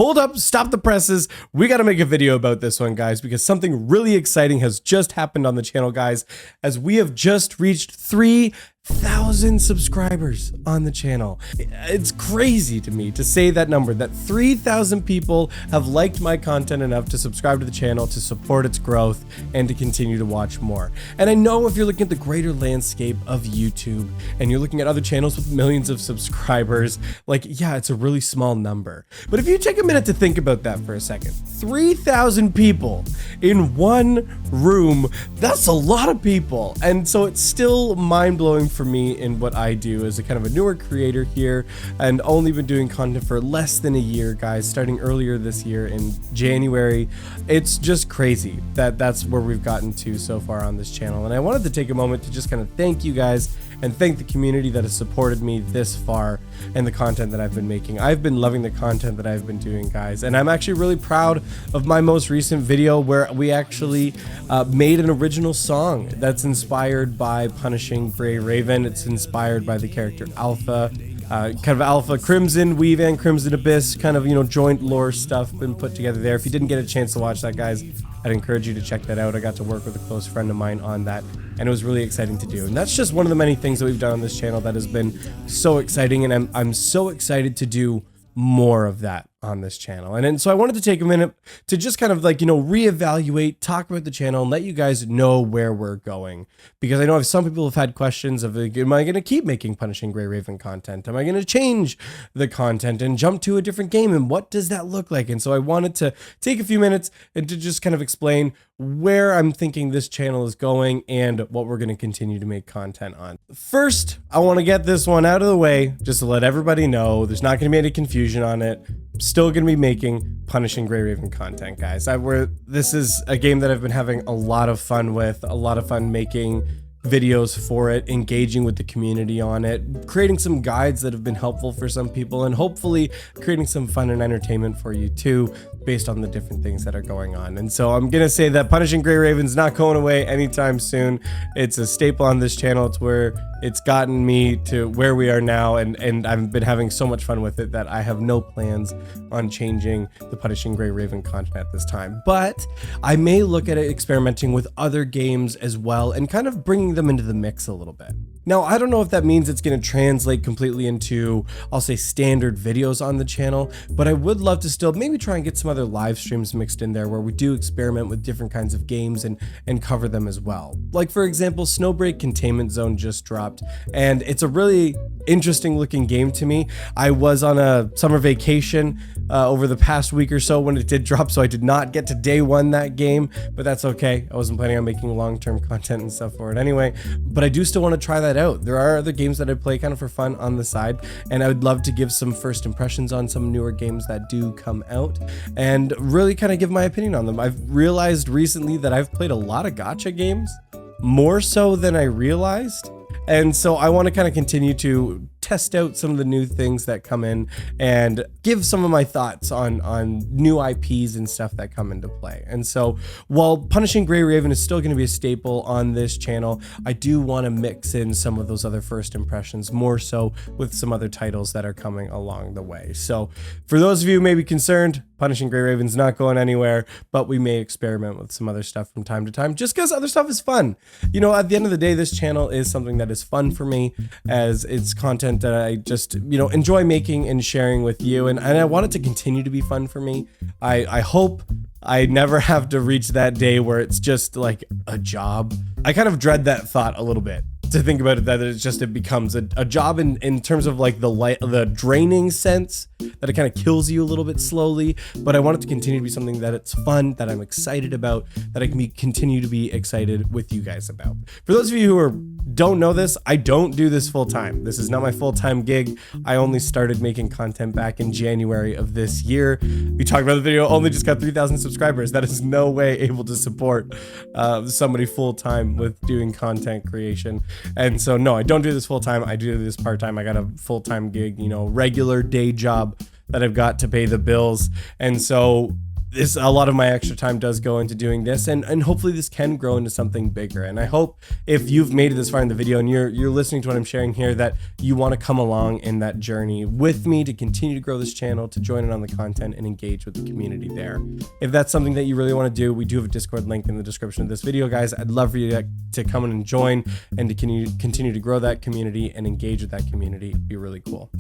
hold up, stop the presses. We got to make a video about this one, guys, because something really exciting has just happened on the channel, guys, as we have just reached 3,000 subscribers on the channel. It's crazy to me to say that number, that 3,000 people have liked my content enough to subscribe to the channel, to support its growth, and to continue to watch more. And I know if you're looking at the greater landscape of YouTube and you're looking at other channels with millions of subscribers, like, yeah, it's a really small number. But if you take a minute to think about that for a second, 3,000 people in one room, that's a lot of people. And so it's still mind-blowing for me in what I do as a kind of a newer creator here, and only been doing content for less than a year, guys, starting earlier this year in January. It's just crazy that that's where we've gotten to so far on this channel. And I wanted to take a moment to just kind of thank you guys and thank the community that has supported me this far and the content that I've been making. I've been loving the content that I've been doing, guys, and I'm actually really proud of my most recent video where we actually made an original song that's inspired by Punishing Gray Raven. It's inspired by the character Alpha. Kind of Alpha Crimson Weave and Crimson Abyss, kind of, you know, joint lore stuff been put together there. If you didn't get a chance to watch that, guys, I'd encourage you to check that out. I got to work with a close friend of mine on that, and it was really exciting to do. And that's just one of the many things that we've done on this channel that has been so exciting, and I'm so excited to do more of that on this channel. And so I wanted to take a minute to just kind of, like, you know, reevaluate, talk about the channel, and let you guys know where we're going. Because I know some people have had questions of, like, am I going to keep making Punishing Gray Raven content? Am I going to change the content and jump to a different game? And what does that look like? And so I wanted to take a few minutes and to just kind of explain where I'm thinking this channel is going and what we're going to continue to make content on. First, I want to get this one out of the way just to let everybody know there's not going to be any confusion on it. Still going to be making Punishing Gray Raven content, guys. This is a game that I've been having a lot of fun with, a lot of fun making videos for it, engaging with the community on it, creating some guides that have been helpful for some people, and hopefully creating some fun and entertainment for you too, based on the different things that are going on. And so I'm gonna say that Punishing Gray Raven's not going away anytime soon. It's a staple on this channel. It's where it's gotten me to where we are now, and I've been having so much fun with it that I have no plans on changing the Punishing Gray Raven content at this time. But I may look at it experimenting with other games as well and kind of bringing them into the mix a little bit. Now, I don't know if that means it's going to translate completely into, I'll say, standard videos on the channel, but I would love to still maybe try and get some other live streams mixed in there where we do experiment with different kinds of games and cover them as well. Like, for example, Snowbreak Containment Zone just dropped, and it's a really interesting looking game to me. I was on a summer vacation over the past week or so when it did drop, so I did not get to day one that game, but that's okay. I wasn't planning on making long-term content and stuff for it anyway, but I do still want to try that out. There are other games that I play kind of for fun on the side, and I would love to give some first impressions on some newer games that do come out and really kind of give my opinion on them. I've realized recently that I've played a lot of gacha games, more so than I realized. And so I want to kind of continue to test out some of the new things that come in and give some of my thoughts on new IPs and stuff that come into play. And so while Punishing Gray Raven is still going to be a staple on this channel, I do want to mix in some of those other first impressions, more so with some other titles that are coming along the way. So for those of you who may be concerned, Punishing Gray Raven's not going anywhere, but we may experiment with some other stuff from time to time just because other stuff is fun. You know, at the end of the day, this channel is something that is fun for me, as it's content that I just, you know, enjoy making and sharing with you, and I want it to continue to be fun for me. I hope I never have to reach that day where it's just like a job. I kind of dread that thought a little bit, to think about it, that it becomes a job in terms of like the draining sense, that it kind of kills you a little bit slowly. But I want it to continue to be something that it's fun, that I'm excited about, that I can continue to be excited with you guys about. For those of you who don't know this, I don't do this full time. This is not my full-time gig. I only started making content back in January of this year. We talked about the video, only just got 3,000 subscribers. That is no way able to support somebody full-time with doing content creation. And so, no, I don't do this full-time. I do this part-time. I got a full-time gig, you know, regular day job that I've got to pay the bills. And so a lot of my extra time does go into doing this, and hopefully this can grow into something bigger. And I hope if you've made it this far in the video and you're listening to what I'm sharing here, that you want to come along in that journey with me to continue to grow this channel, to join in on the content and engage with the community there. If that's something that you really want to do, we do have a Discord link in the description of this video, guys. I'd love for you to come in and join and to continue to grow that community and engage with that community. It'd be really cool.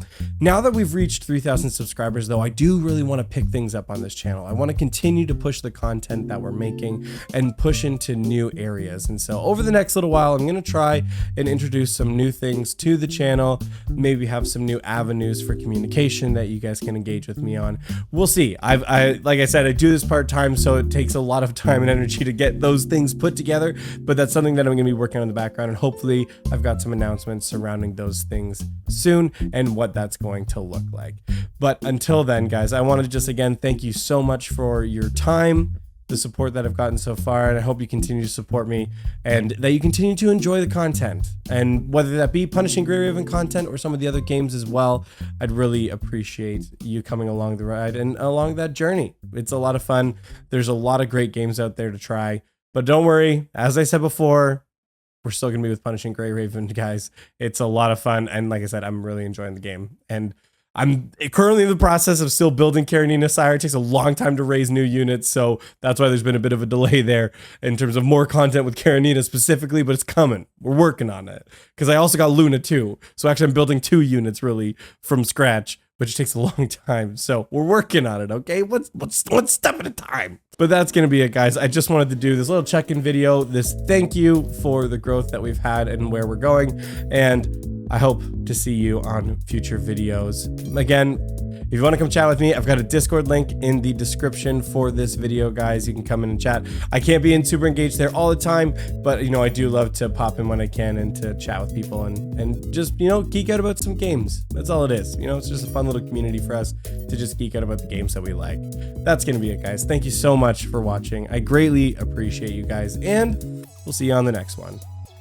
Now that we've reached 3,000 subscribers though, I do really want to pick things up on this channel. I want to continue to push the content that we're making and push into new areas. And so over the next little while, I'm going to try and introduce some new things to the channel, maybe have some new avenues for communication that you guys can engage with me on. We'll see. Like I said, I do this part-time, so it takes a lot of time and energy to get those things put together, but that's something that I'm going to be working on in the background, and hopefully I've got some announcements surrounding those things soon and what that's going to look like. But until then, guys, I want to just again thank you so much for your time, the support that I've gotten so far, and I hope you continue to support me and that you continue to enjoy the content. And whether that be Punishing Grey Raven content or some of the other games as well, I'd really appreciate you coming along the ride and along that journey. It's a lot of fun. There's a lot of great games out there to try, but don't worry, as I said before, we're still gonna be with Punishing Grey Raven, guys. It's a lot of fun, and like I said, I'm really enjoying the game, and I'm currently in the process of still building Karenina Sire. It takes a long time to raise new units, so that's why there's been a bit of a delay there in terms of more content with Karenina specifically, but it's coming. We're working on it. Because I also got Luna too. So actually I'm building 2 units really from scratch, which takes a long time. So we're working on it, okay? One step at a time. But that's going to be it, guys. I just wanted to do this little check-in video, this thank you for the growth that we've had and where we're going. And I hope to see you on future videos. Again, if you want to come chat with me, I've got a Discord link in the description for this video, guys. You can come in and chat. I can't be in super engaged there all the time, but you know, I do love to pop in when I can and to chat with people and just, you know, geek out about some games. That's all it is. You know, it's just a fun little community for us to just geek out about the games that we like. That's going to be it, guys. Thank you so much for watching. I greatly appreciate you guys, and we'll see you on the next one.